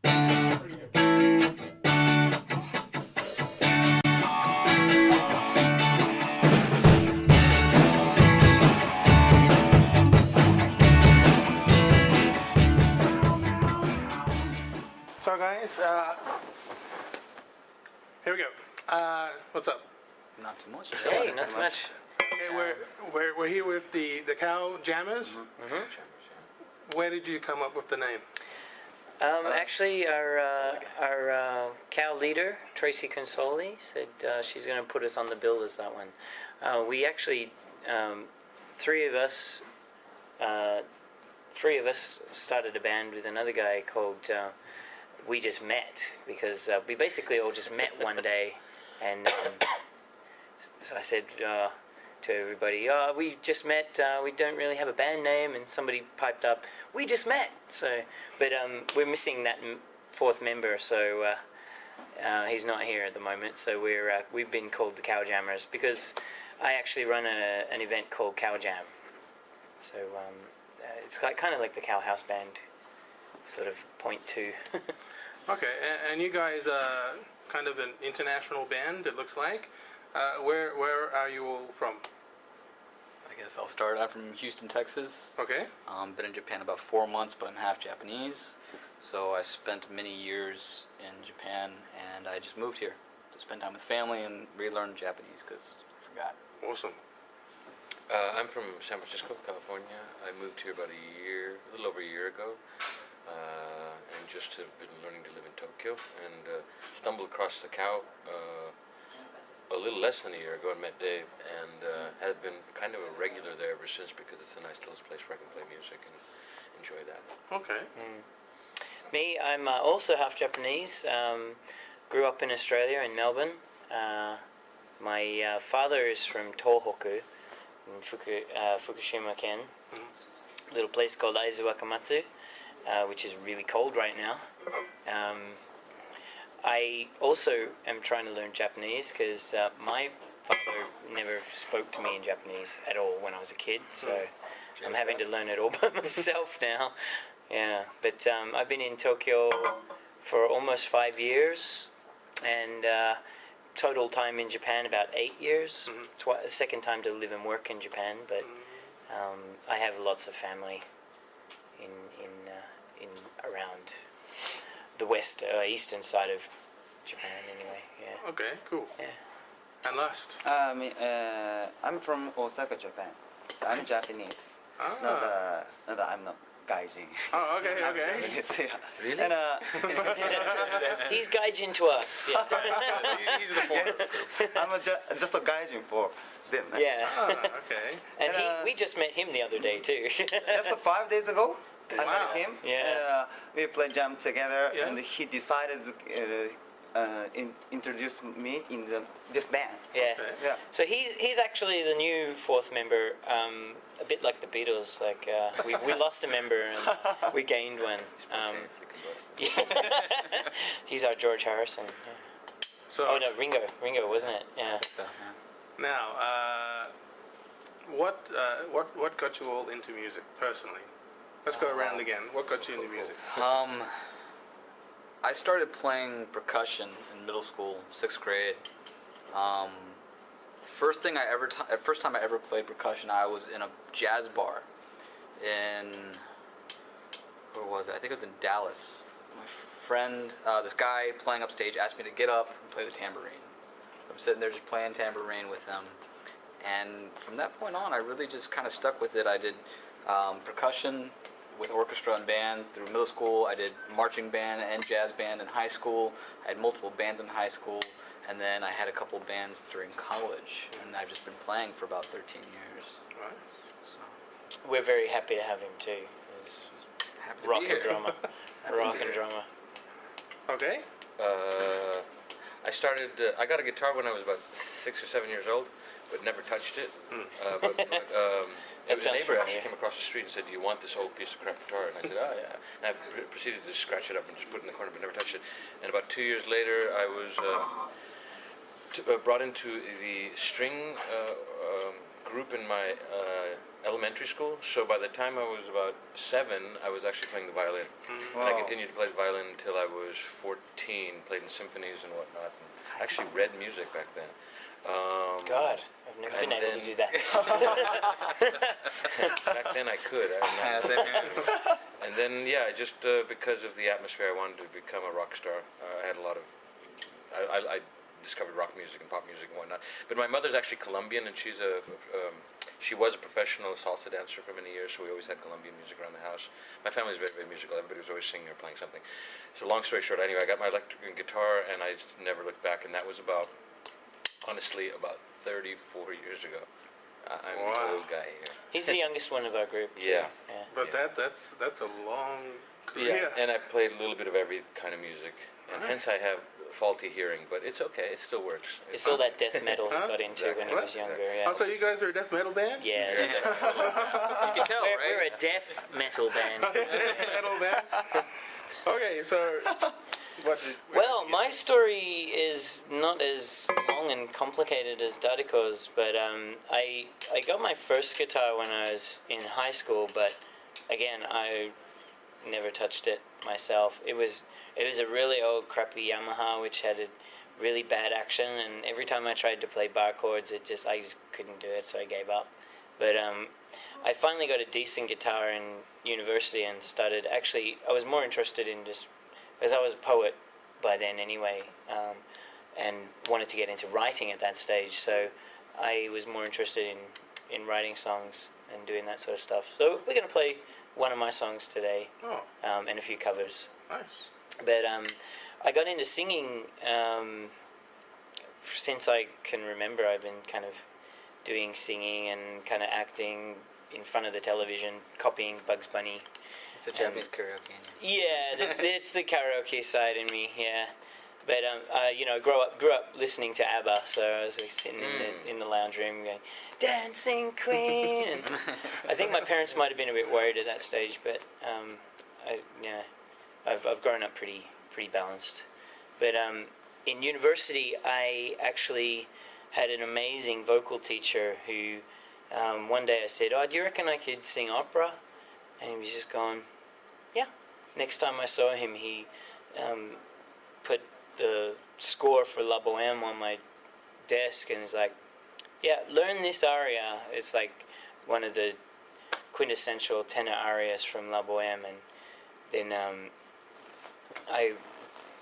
So guys, here we go. What's up? Not too much. Hey, not too much. Okay, we're here with the Cow Jammers. Where did you come up with the name? Actually, our cow leader, Tracy Consoli, said she's going to put us on the bill as that one. We actually, three of us started a band with another guy called We Just Met, because we basically all just met one day, and so I said to everybody, we just met, we don't really have a band name, and somebody piped up, we just met. So, but we're missing that fourth member, so he's not here at the moment. So we've been called the Cow Jammers because I actually run an event called Cow Jam. So it's kind of like the Cow House Band, sort of point two. Okay, and you guys are kind of an international band, it looks like. Where are you all from? I guess I'll start. I'm from Houston, Texas. Okay. Been in Japan about 4 months, but I'm half Japanese. So I spent many years in Japan, and I just moved here to spend time with family and relearn Japanese because I forgot. Awesome. I'm from San Francisco, California. I moved here about a little over a year ago, and just have been learning to live in Tokyo, and stumbled across the Cow a little less than a year ago and met Dave, and have been kind of a regular there ever since because it's a nice little place where I can play music and enjoy that. Okay. Me, I'm also half Japanese. Grew up in Australia, in Melbourne. My father is from Tohoku, in Fukushima Ken. A little place called Aizu Wakamatsu, which is really cold right now. I also am trying to learn Japanese because my father never spoke to me in Japanese at all when I was a kid, so I'm having to learn it all by myself now. Yeah, but I've been in Tokyo for almost 5 years, and total time in Japan about 8 years. Second time to live and work in Japan, but I have lots of family in around the eastern side of Japan anyway. Yeah. Okay, cool. Yeah. And last? I'm from Osaka, Japan. I'm Japanese. I'm not gaijin. Oh, okay. Yeah. Really? And He's gaijin to us. Yeah. He's the foreigner. I'm just a gaijin for them. Yeah. Okay. And we just met him the other day too. Just 5 days ago, I Wow. met him. Yeah. And, we played jam together, Yeah. and he decided to introduce me in this band. Yeah. Okay. Yeah. So he's actually the new fourth member, a bit like the Beatles. Like we lost a member and we gained one. Spontaneously combusted. Yeah. He's our George Harrison. Yeah. So Oh no, Ringo, wasn't it? Yeah. So, yeah. now, what got you all into music personally? Let's go around again. What got you into music? I started playing percussion in middle school, 6th grade. First time I ever played percussion, I was in a jazz bar in, where was it? I think it was in Dallas. My friend, this guy playing upstage, asked me to get up and play the tambourine. So I'm sitting there just playing tambourine with him. And from that point on, I really just kind of stuck with it. I did percussion with orchestra and band through middle school. I did marching band and jazz band in high school. I had multiple bands in high school, and then I had a couple bands during college, and I've just been playing for about 13 years. Right. So, We're very happy to have him too. He's happy to rock be and here. drummer. Happy to Rock be and here. drummer. Okay. I started. I got a guitar when I was about 6 or 7 years old, but never touched it. A sounds neighbor actually familiar. came across the street and said, "Do you want this old piece of crap guitar?" And I said, "Oh yeah." And I proceeded to scratch it up and just put it in the corner, but never touched it. And about 2 years later, I was brought into the string group in my elementary school. So by the time I was about 7, I was actually playing the violin. And I Wow. continued to play the violin until I was 14, played in symphonies and whatnot. And actually read music back then. God, I've never been And able to then- do that. Back then I could. Yeah, same here. And then, yeah, just because of the atmosphere, I wanted to become a rock star. I had a lot of, I discovered rock music and pop music and whatnot. But my mother's actually Colombian, and she was a professional salsa dancer for many years, so we always had Colombian music around the house. My family was very, very musical. Everybody was always singing or playing something. So long story short, anyway, I got my electric guitar, and I just never looked back, and that was honestly, about 34 years ago. I'm the Wow. old guy here. He's the youngest one of our group. too. Yeah. Yeah. But Yeah. that's a long Yeah, career. and I played a little bit of every kind of music, and hence I have faulty hearing, but it's okay, it still works. It's all that death metal he Huh? got into when he was younger. Oh, Yeah. so you guys are a death metal band? Yeah. That's You can tell, we're right? a deaf metal band. Death metal band. Okay, so what did? Well, my story is not as long and complicated as Dadiko's, but I got my first guitar when I was in high school, but again, I never touched it myself. It was a really old crappy Yamaha which had a really bad action, and every time I tried to play bar chords, I just couldn't do it, so I gave up. But I finally got a decent guitar in university and started. Actually, I was more interested in just because I was a poet by then anyway, and wanted to get into writing at that stage. So I was more interested in writing songs and doing that sort of stuff. So we're going to play one of my songs today, Oh, and a few covers. nice. But I got into singing since I can remember. I've been kind of doing singing and kind of acting in front of the television, copying Bugs Bunny. It's the Japanese karaoke. Yeah, it's the karaoke side in me. Yeah, but grew up listening to ABBA, so I was like, sitting in the lounge room going, "Dancing Queen." And I think my parents might have been a bit worried at that stage, but I've grown up pretty balanced. But in university, I actually had an amazing vocal teacher who one day I said, "Oh, do you reckon I could sing opera?" And he was just going, "Yeah." Next time I saw him, he put the score for La Boheme on my desk, and he's like, "Yeah, learn this aria. It's like one of the quintessential tenor arias from La Boheme." And then I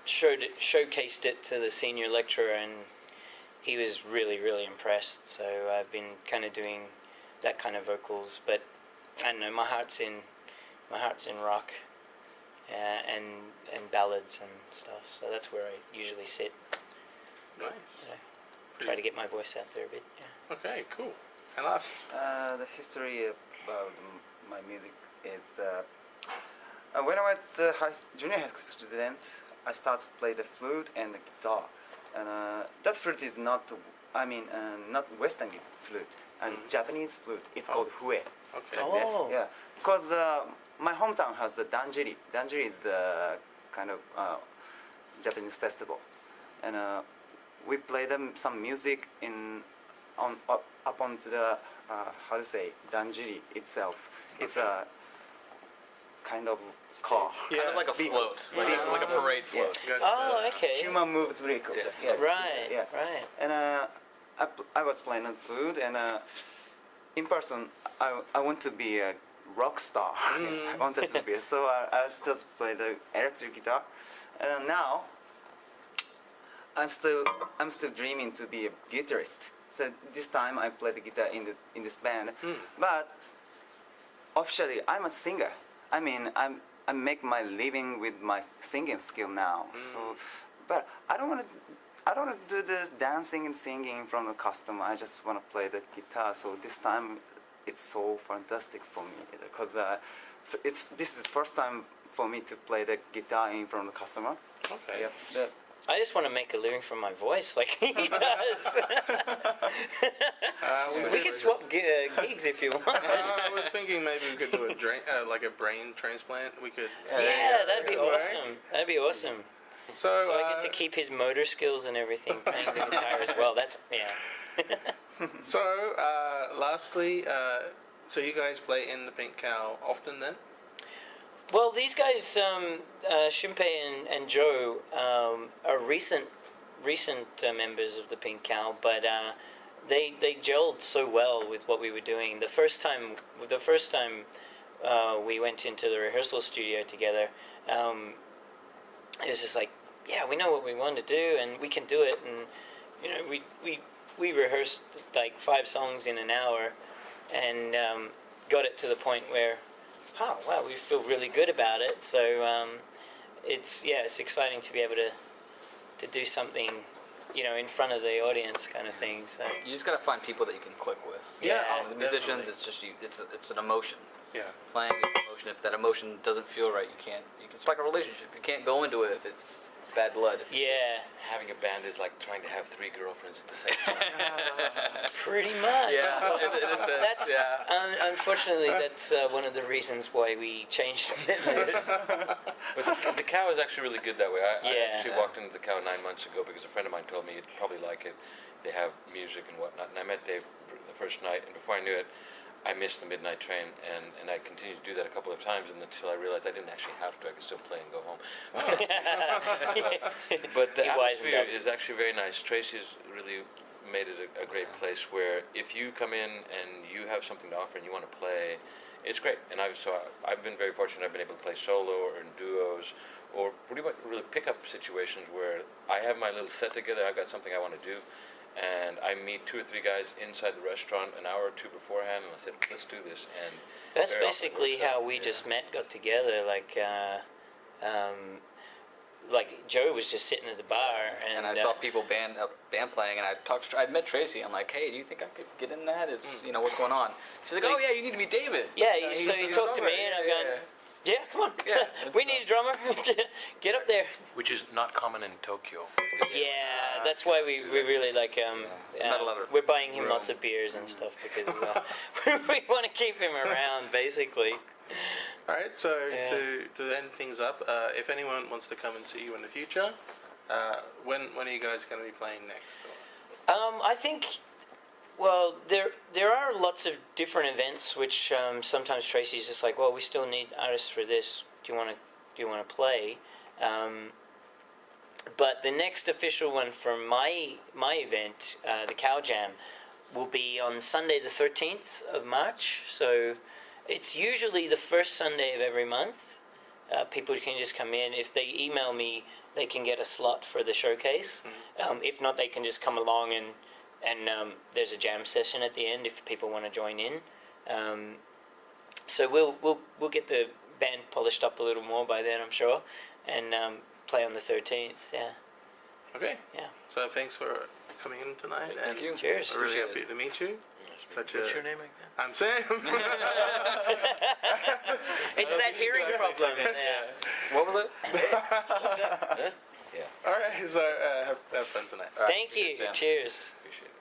showcased it to the senior lecturer, and he was really, really impressed. So I've been kind of doing that kind of vocals, but I don't know, my heart's in rock and ballads and stuff. So that's where I usually sit. Nice. Try to get my voice out there a bit. Yeah. Okay, cool. And last. The history about my music is when I was a junior high school student, I started to play the flute and the guitar. And that flute is not Western flute, and Japanese flute. It's called hue. Okay. Oh. Yes, yeah. Because my hometown has the danjiri. Danjiri is the kind of Japanese festival, and we play them some music up onto the how to say danjiri itself. It's a kind of car. Yeah. Kind of like a Big- float, big- like a parade float. Got, Oh, okay. Human moved vehicles. Yeah. Right. Yeah. Right. And I was playing on flute, and in person, I want to be a rock star. I wanted to be, so I started to play the electric guitar, and now I'm still dreaming to be a guitarist. So this time I play the guitar in this band, but officially I'm a singer. I mean I make my living with my singing skill now. So, but I don't want to do this dancing and singing in front of the customer. I just want to play the guitar. So this time it's so fantastic for me because this is first time for me to play the guitar in front of the customer. Okay. Yep. I just want to make a living from my voice like he does. We can swap gigs if you want. I was thinking maybe we could do a brain transplant. We could. Yeah, that'd be Could work. awesome. That'd be awesome. So, So I get to keep his motor skills and everything, playing the guitar as well. That's yeah. So, lastly, So you guys play in the Pink Cow often then? Well, these guys, Shunpei and Joe, are recent members of the Pink Cow, but they gelled so well with what we were doing. The first time we went into the rehearsal studio together, it was just like, yeah, we know what we want to do and we can do it. And you know, we rehearsed like 5 songs in an hour, and got it to the point where, oh wow, we feel really good about it. So it's exciting to be able to do something, you know, in front of the audience, kind of thing. So You just gotta find people that you can click with. Yeah, And the musicians, definitely. it's just you. It's an emotion. Yeah. Playing is an emotion. If that emotion doesn't feel right, you can't. It's like a relationship. You can't go into it if it's bad blood. yeah, Having a band is like trying to have 3 girlfriends at the same time. pretty much. Yeah, in a sense. That's unfortunately that's one of the reasons why we changed members. But the Cow is actually really good that way. I Yeah. actually walked into the Cow 9 months ago because a friend of mine told me you'd probably like it. They have music and whatnot. And I met Dave the first night, and before I knew it, I missed the midnight train, and I continued to do that a couple of times until I realized I didn't actually have to. I could still play and go home. But the He wisened atmosphere up. is actually very nice. Tracy's really made it a great place where if you come in and you have something to offer and you want to play, it's great. And I've been very fortunate. I've been able to play solo or in duos or pretty much really pickup situations where I have my little set together. I've got something I want to do, and I meet 2 or 3 guys inside the restaurant an hour or 2 beforehand, and I said, let's do this. And That's very often it basically works out. how we Yeah. just got together. Like Joe was just sitting at the bar, And I saw people band playing, and I'd met Tracy. I'm like, hey, do you think I could get in that? You know, what's going on? She's like, So oh yeah, you need to meet David. Yeah, You know, so he's you the talked to me, songwriter. and I'm Yeah, going, yeah, come on, Yeah, we it's, need a drummer. Get up there. Which is not common in Tokyo. Yeah, that's why we really like Not a lot of we're buying him room. lots of beers and stuff because we want to keep him around, basically. All right. So Yeah. to end things up, if anyone wants to come and see you in the future, when are you guys going to be playing next? I think, well, there are lots of different events which sometimes Tracy's just like, well, we still need artists for this. Do you want to play? But the next official one for my event, the Cow Jam, will be on Sunday the 13th of March. So it's usually the first Sunday of every month. People can just come in. If they email me, they can get a slot for the showcase. If not, they can just come along and there's a jam session at the end if people want to join in. So we'll get the band polished up a little more by then, I'm sure, and play on the 13th. Yeah. Okay. Yeah. So thanks for coming in tonight. Thank and you. Cheers. We're really Appreciate happy to meet you. What's your name again? I'm Sam. It's that hearing problem. Yeah. What was it? Yeah. All right. So have fun tonight. All right, Thank you. Sam. Cheers. Appreciate it.